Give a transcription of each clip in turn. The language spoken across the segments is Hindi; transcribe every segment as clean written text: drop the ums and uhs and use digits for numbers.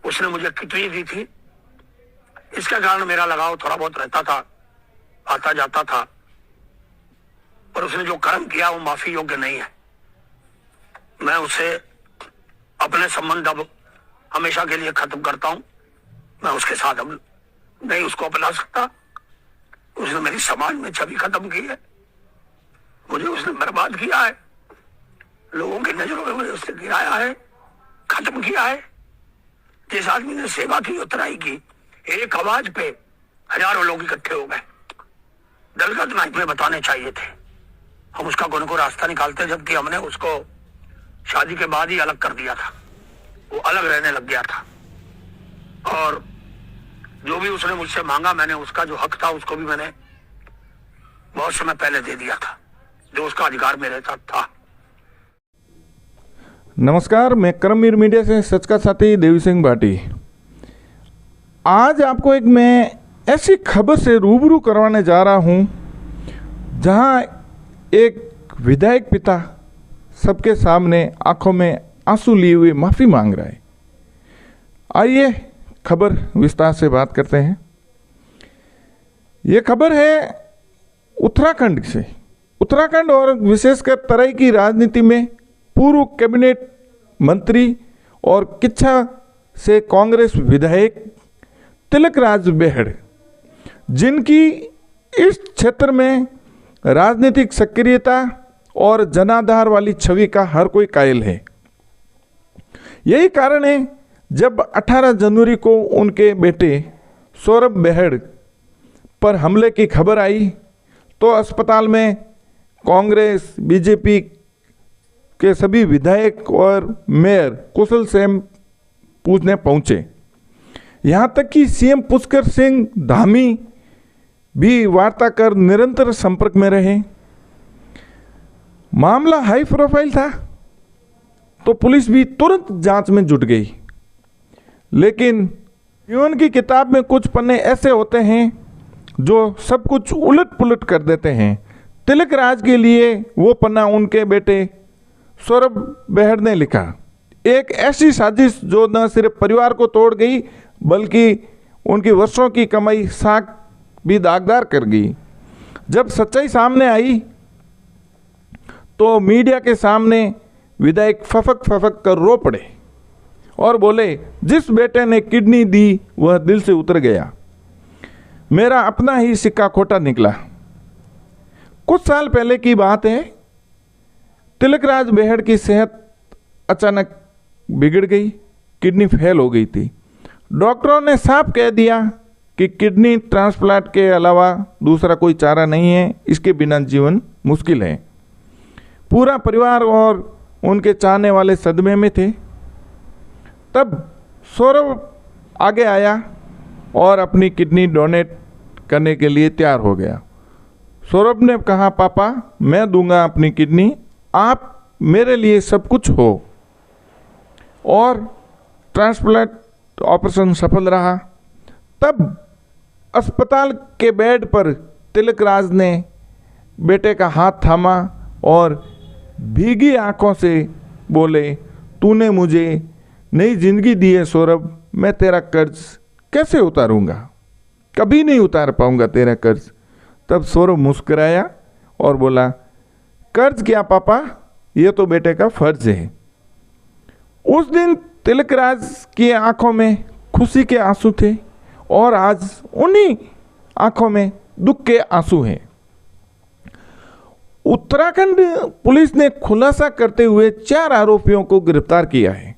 उसने मुझे किडनी दी थी, इसके कारण मेरा लगाव थोड़ा बहुत रहता था, आता जाता था। पर उसने जो कर्म किया वो माफी योग्य नहीं है। मैं उसे अपने संबंध अब हमेशा के लिए खत्म करता हूं। मैं उसके साथ अब नहीं उसको अपना सकता। उसने मेरी समाज में छवि खत्म की है, मुझे उसने बर्बाद किया है, लोगों की नजरों में मुझे उसने गिराया है, खत्म किया है। जिस आदमी ने सेवा की, उतराई की, एक आवाज पे हजारों लोग इकट्ठे हो गए। दलगत नाइट में बताने चाहिए थे। हम उसका गुण को रास्ता निकालते, जबकि हमने उसको शादी के बाद ही अलग कर दिया था। वो अलग रहने लग गया था और जो भी उसने मुझसे मांगा, मैंने उसका जो हक था उसको भी मैंने बहुत समय पहले दे दिया था, जो उसका अधिकार मेरे साथ था। नमस्कार, मैं कर्मवीर मीडिया से सच का साथी देवी सिंह भाटी। आज आपको मैं ऐसी खबर से रूबरू करवाने जा रहा हूं जहां एक विधायक पिता सबके सामने आंखों में आंसू लिए हुए माफ़ी मांग रहा है। आइए खबर विस्तार से बात करते हैं। ये खबर है उत्तराखंड से। उत्तराखंड और विशेषकर तराई की राजनीति में पूर्व कैबिनेट मंत्री और किच्छा से कांग्रेस विधायक तिलकराज बेहड़, जिनकी इस क्षेत्र में राजनीतिक सक्रियता और जनाधार वाली छवि का हर कोई कायल है। यही कारण है जब 18 जनवरी को उनके बेटे सौरभ बेहड़ पर हमले की खबर आई तो अस्पताल में कांग्रेस, बीजेपी के सभी विधायक और मेयर कुशल सेम पूछने पहुंचे। यहाँ तक कि सीएम पुष्कर सिंह धामी भी वार्ता कर निरंतर संपर्क में रहे। मामला हाई प्रोफाइल था तो पुलिस भी तुरंत जांच में जुट गई। लेकिन जीवन की किताब में कुछ पन्ने ऐसे होते हैं जो सब कुछ उलट पुलट कर देते हैं। तिलकराज के लिए वो पन्ना उनके बेटे सौरभ बेहड़ ने लिखा। एक ऐसी साजिश जो न सिर्फ परिवार को तोड़ गई बल्कि उनकी वर्षों की कमाई साख भी दागदार कर गई। जब सच्चाई सामने आई तो मीडिया के सामने विधायक फफक फफक कर रो पड़े और बोले, जिस बेटे ने किडनी दी वह दिल से उतर गया। मेरा अपना ही सिक्का खोटा निकला। कुछ साल पहले की बात है। तिलकराज बेहड़ की सेहत अचानक बिगड़ गई, किडनी फेल हो गई थी। डॉक्टरों ने साफ कह दिया कि किडनी ट्रांसप्लांट के अलावा दूसरा कोई चारा नहीं है, इसके बिना जीवन मुश्किल है। पूरा परिवार और उनके चाहने वाले सदमे में थे। तब सौरभ आगे आया और अपनी किडनी डोनेट करने के लिए तैयार हो गया। सौरभ ने कहा, पापा मैं दूंगा अपनी किडनी, आप मेरे लिए सब कुछ हो। और ट्रांसप्लांट ऑपरेशन सफल रहा। तब अस्पताल के बेड पर तिलकराज ने बेटे का हाथ थामा और भीगी आंखों से बोले, तूने मुझे नई जिंदगी दी है सौरभ, मैं तेरा कर्ज कैसे उतारूंगा, कभी नहीं उतार पाऊंगा तेरा कर्ज। तब सौरभ मुस्कुराया और बोला, कर्ज क्या पापा, ये तो बेटे का फर्ज है। उस दिन तिलकराज की आंखों में खुशी के आंसू थे और आज उन्हीं आंखों में दुख के आंसू हैं। उत्तराखंड पुलिस ने खुलासा करते हुए 4 आरोपियों को गिरफ्तार किया है।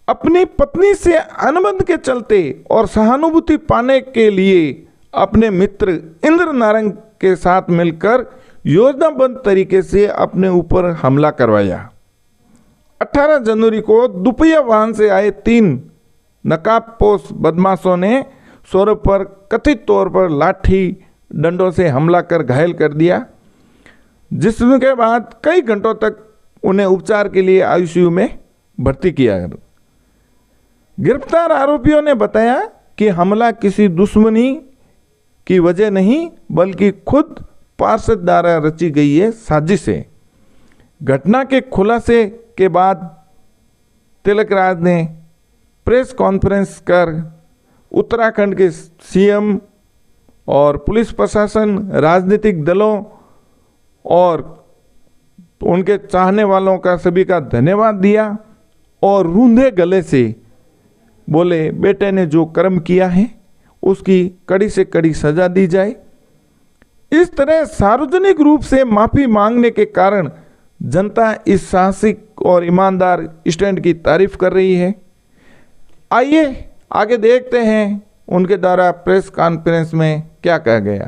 अपनी पत्नी से अनुबंध के चलते और सहानुभूति पाने के लिए अपने मित्र इंद्र नारंग के साथ मिलकर योजनाबद्ध तरीके से अपने ऊपर हमला करवाया। 18 जनवरी को दुपहिया वाहन से आए 3 नकाबपोश बदमाशों ने सौरभ पर कथित तौर पर लाठी डंडों से हमला कर घायल कर दिया, जिसके बाद कई घंटों तक उन्हें उपचार के लिए आईसीयू में भर्ती किया। गिरफ्तार आरोपियों ने बताया कि हमला किसी दुश्मनी की वजह नहीं बल्कि खुद पार्षद द्वारा रची गई है साजिश है। घटना के खुलासे के बाद तिलकराज ने प्रेस कॉन्फ्रेंस कर उत्तराखंड के सीएम और पुलिस प्रशासन, राजनीतिक दलों और उनके चाहने वालों का सभी का धन्यवाद दिया और रूंधे गले से बोले बेटे ने जो कर्म किया है उसकी कड़ी से कड़ी सजा दी जाए। इस तरह सार्वजनिक रूप से माफी मांगने के कारण जनता इस साहसिक और ईमानदार स्टैंड की तारीफ कर रही है। आइए आगे देखते हैं उनके द्वारा प्रेस कॉन्फ्रेंस में क्या कहा गया।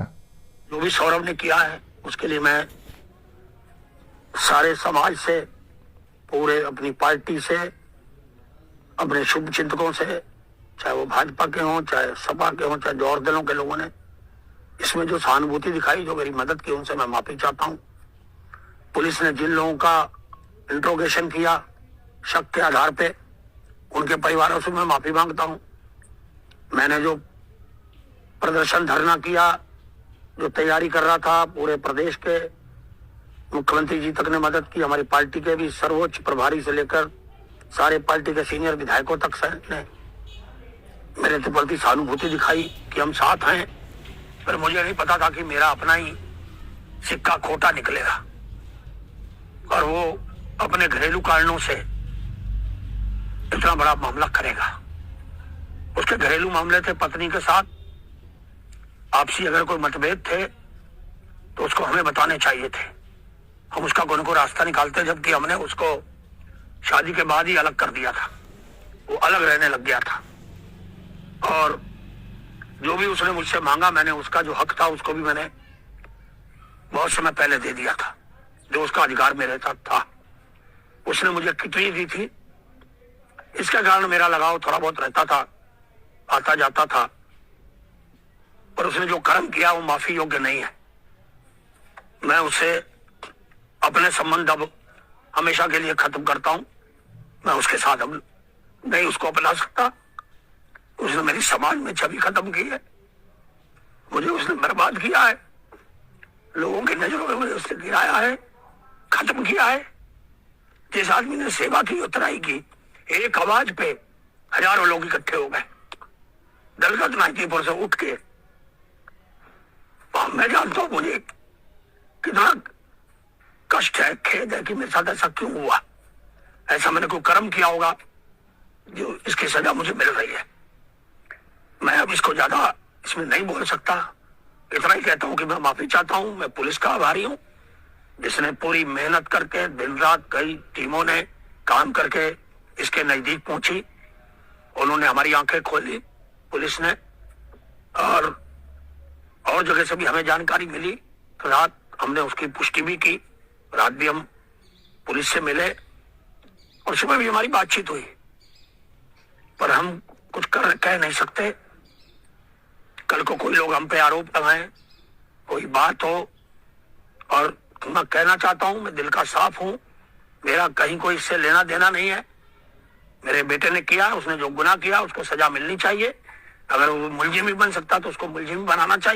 जो भी सौरभ ने किया है उसके लिए मैं सारे समाज से, पूरे अपनी पार्टी से, अपने शुभ चिंतकों से, चाहे वो भाजपा के हों, चाहे सपा के हों, चाहे जो और दलों के लोगों ने इसमें जो सहानुभूति दिखाई, जो मेरी मदद की, उनसे मैं माफी चाहता हूं। पुलिस ने जिन लोगों का इंट्रोगेशन किया शक के आधार पे, उनके परिवारों से मैं माफी मांगता हूं। मैंने जो प्रदर्शन धरना किया, जो तैयारी कर रहा था, पूरे प्रदेश के मुख्यमंत्री जी तक ने मदद की, हमारी पार्टी के भी सर्वोच्च प्रभारी से लेकर सारे पार्टी के सीनियर विधायकों तक ने मेरे प्रति सहानुभूति दिखाई कि हम साथ हैं। पर मुझे नहीं पता था कि मेरा अपना ही सिक्का खोटा निकलेगा और वो अपने घरेलू कारणों से इतना बड़ा मामला करेगा। उसके घरेलू मामले थे पत्नी के साथ, आपसी अगर कोई मतभेद थे तो उसको हमें बताने चाहिए थे। हम उसका कोई न कोई रास्ता निकालते, जबकि हमने उसको शादी के बाद ही अलग कर दिया था। वो अलग रहने लग गया था और जो भी उसने मुझसे मांगा, मैंने उसका जो हक था उसको भी मैंने बहुत समय पहले दे दिया था, जो उसका अधिकार मेरे साथ था। उसने मुझे कितनी दी थी, इसके कारण मेरा लगाव थोड़ा बहुत रहता था, आता जाता था। पर उसने जो कर्म किया वो माफी योग्य नहीं है। मैं उससे अपने संबंध अब हमेशा के लिए खत्म करता हूं। मैं उसके साथ अब नहीं उसको अपना सकता। उसने मेरी समाज में छवि खत्म की है, मुझे उसने बर्बाद किया है, लोगों की नजरों में मुझे उसने गिराया है, खत्म किया है। जिस आदमी ने सेवा की, उतराई की, एक आवाज पे हजारों लोग इकट्ठे हो गए, दलगत नाइतीपुर से उठ के। मैं जानता हूं मुझे कितना कष्ट है, खेद है कि मेरे साथ ऐसा क्यों हुआ। ऐसा मैंने कोई कर्म किया होगा जो इसकी सजा मुझे मिल रही है। मैं अब इसको ज्यादा इसमें नहीं बोल सकता। इतना ही कहता हूं कि मैं माफी चाहता हूं। मैं पुलिस का आभारी हूं जिसने पूरी मेहनत करके दिन रात कई टीमों ने काम करके इसके नजदीक पहुंची। उन्होंने हमारी आंखें खोली, पुलिस ने, और जगह से भी हमें जानकारी मिली। तो रात हमने उसकी पुष्टि भी की, रात भी हम पुलिस से मिले और सुबह भी हमारी बातचीत हुई। पर हम कुछ कह नहीं सकते। कल को कोई लोग हम पे आरोप लगाएं, कोई बात हो। और मैं कहना चाहता हूं, मैं दिल का साफ हूं, मेरा कहीं कोई इससे लेना देना नहीं है। मेरे बेटे ने किया, उसने जो गुनाह किया उसको सजा मिलनी चाहिए। अगर वो मुलजिम भी बन सकता तो उसको मुलजिम बनाना चाहिए।